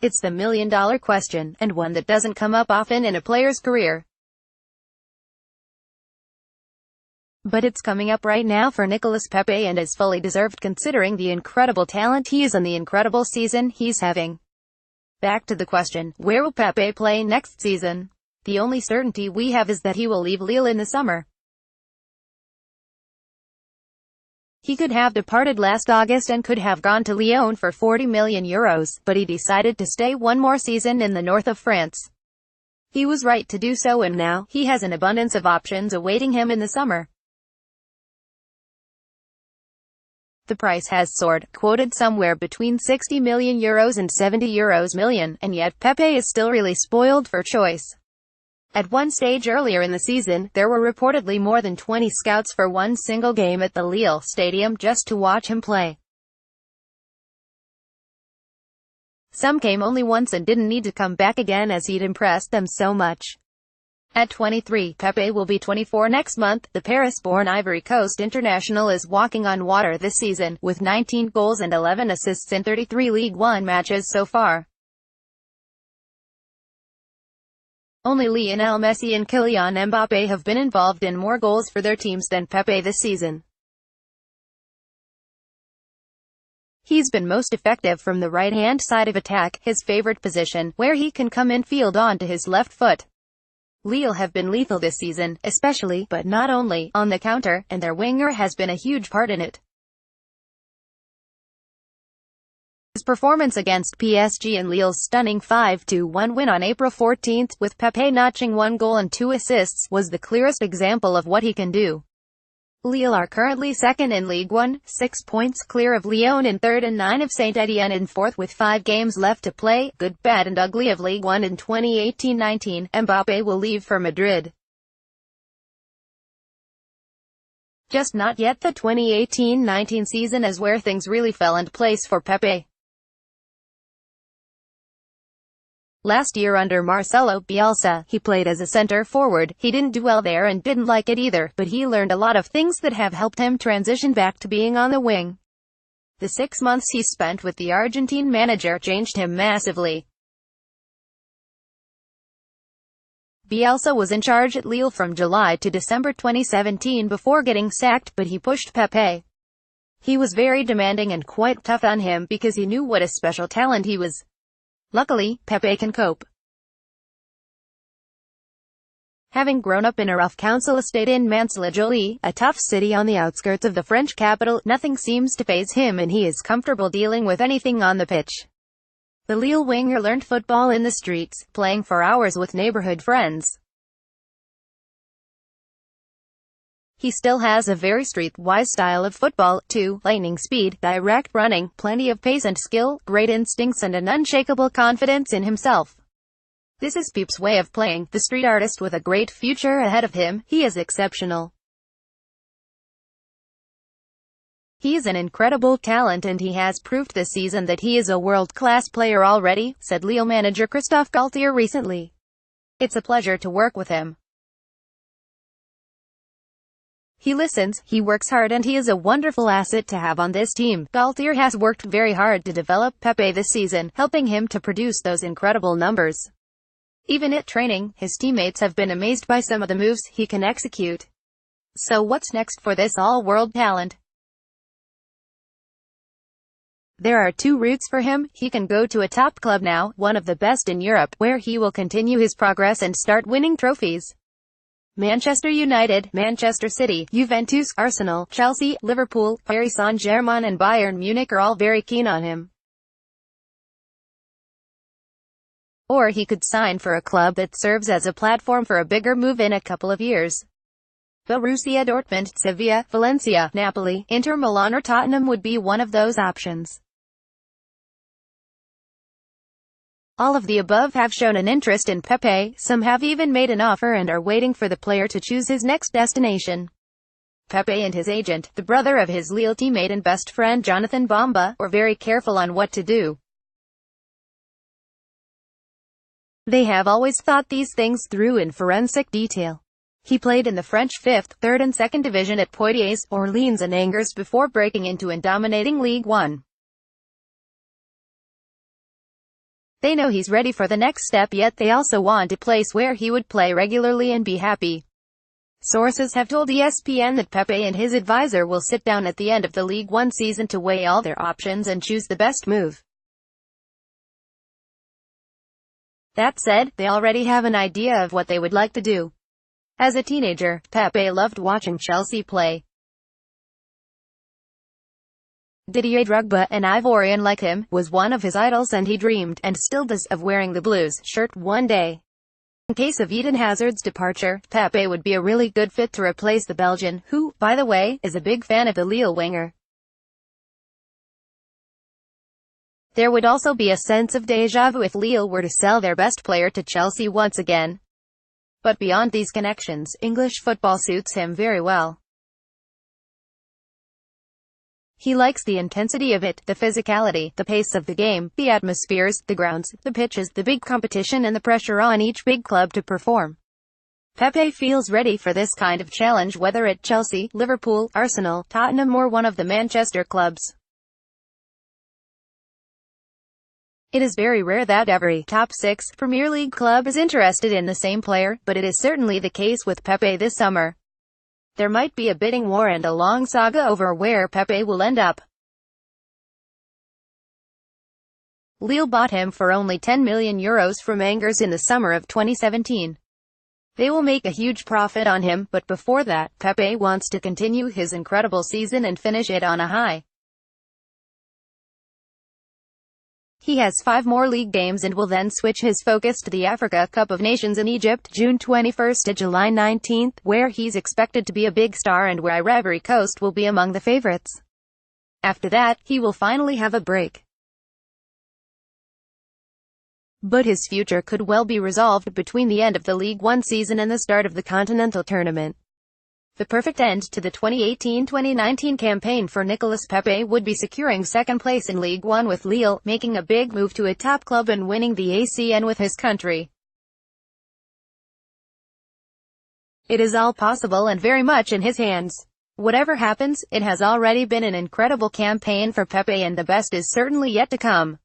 It's the million-dollar question, and one that doesn't come up often in a player's career. But it's coming up right now for Nicolas Pepe, and is fully deserved considering the incredible talent he is and the incredible season he's having. Back to the question, where will Pepe play next season? The only certainty we have is that he will leave Lille in the summer. He could have departed last August and could have gone to Lyon for €40 million, but he decided to stay one more season in the north of France. He was right to do so, and now, he has an abundance of options awaiting him in the summer. The price has soared, quoted somewhere between €60 million and €70 million, and yet Pepe is still really spoiled for choice. At one stage earlier in the season, there were reportedly more than 20 scouts for one single game at the Lille stadium just to watch him play. Some came only once and didn't need to come back again as he'd impressed them so much. At 23, Pepe will be 24 next month. The Paris-born Ivory Coast international is walking on water this season, with 19 goals and 11 assists in 33 Ligue 1 matches so far. Only Lionel Messi and Kylian Mbappe have been involved in more goals for their teams than Pepe this season. He's been most effective from the right-hand side of attack, his favorite position, where he can come in field onto his left foot. Lille have been lethal this season, especially, but not only, on the counter, and their winger has been a huge part in it. His performance against PSG and Lille's stunning 5-1 win on April 14, with Pepe notching 1 goal and 2 assists, was the clearest example of what he can do. Lille are currently second in Ligue 1, 6 points clear of Lyon in third and 9 of Saint-Étienne in fourth, with 5 games left to play. Good, bad and ugly of Ligue 1 in 2018-19, Mbappe will leave for Madrid. Just not yet. The 2018-19 season is where things really fell into place for Pepe. Last year under Marcelo Bielsa, he played as a center-forward. He didn't do well there and didn't like it either, but he learned a lot of things that have helped him transition back to being on the wing. The 6 months he spent with the Argentine manager changed him massively. Bielsa was in charge at Lille from July to December 2017 before getting sacked, but he pushed Pepe. He was very demanding and quite tough on him because he knew what a special talent he was. Luckily, Pepe can cope. Having grown up in a rough council estate in Mantes-la-Jolie, a tough city on the outskirts of the French capital, nothing seems to faze him and he is comfortable dealing with anything on the pitch. The Lille winger learned football in the streets, playing for hours with neighborhood friends. He still has a very street-wise style of football, too: lightning speed, direct running, plenty of pace and skill, great instincts and an unshakable confidence in himself. This is Pep's way of playing. The street artist with a great future ahead of him, he is exceptional. He is an incredible talent and he has proved this season that he is a world-class player already, said Lille manager Christophe Galtier recently. It's a pleasure to work with him. He listens, he works hard and he is a wonderful asset to have on this team. Galtier has worked very hard to develop Pepe this season, helping him to produce those incredible numbers. Even at training, his teammates have been amazed by some of the moves he can execute. So what's next for this all-world talent? There are 2 routes for him. He can go to a top club now, one of the best in Europe, where he will continue his progress and start winning trophies. Manchester United, Manchester City, Juventus, Arsenal, Chelsea, Liverpool, Paris Saint-Germain and Bayern Munich are all very keen on him. Or he could sign for a club that serves as a platform for a bigger move in a couple of years. Borussia Dortmund, Sevilla, Valencia, Napoli, Inter Milan or Tottenham would be one of those options. All of the above have shown an interest in Pepe, some have even made an offer and are waiting for the player to choose his next destination. Pepe and his agent, the brother of his Lille teammate and best friend Jonathan Bamba, were very careful on what to do. They have always thought these things through in forensic detail. He played in the French 5th, 3rd and 2nd division at Poitiers, Orleans and Angers before breaking into and dominating Ligue 1. They know he's ready for the next step, yet they also want a place where he would play regularly and be happy. Sources have told ESPN that Pepe and his advisor will sit down at the end of the Ligue 1 season to weigh all their options and choose the best move. That said, they already have an idea of what they would like to do. As a teenager, Pepe loved watching Chelsea play. Didier Drogba, an Ivorian like him, was one of his idols, and he dreamed, and still does, of wearing the Blues shirt one day. In case of Eden Hazard's departure, Pepe would be a really good fit to replace the Belgian, who, by the way, is a big fan of the Lille winger. There would also be a sense of déjà vu if Lille were to sell their best player to Chelsea once again. But beyond these connections, English football suits him very well. He likes the intensity of it, the physicality, the pace of the game, the atmospheres, the grounds, the pitches, the big competition, and the pressure on each big club to perform. Pepe feels ready for this kind of challenge, whether at Chelsea, Liverpool, Arsenal, Tottenham, or one of the Manchester clubs. It is very rare that every top 6 Premier League club is interested in the same player, but it is certainly the case with Pepe this summer. There might be a bidding war and a long saga over where Pepe will end up. Lille bought him for only €10 million from Angers in the summer of 2017. They will make a huge profit on him, but before that, Pepe wants to continue his incredible season and finish it on a high. He has 5 more league games and will then switch his focus to the Africa Cup of Nations in Egypt, June 21 to July 19, where he's expected to be a big star and where Ivory Coast will be among the favorites. After that, he will finally have a break. But his future could well be resolved between the end of the Ligue 1 season and the start of the Continental Tournament. The perfect end to the 2018-2019 campaign for Nicolas Pepe would be securing second place in Ligue 1 with Lille, making a big move to a top club and winning the ACN with his country. It is all possible and very much in his hands. Whatever happens, it has already been an incredible campaign for Pepe, and the best is certainly yet to come.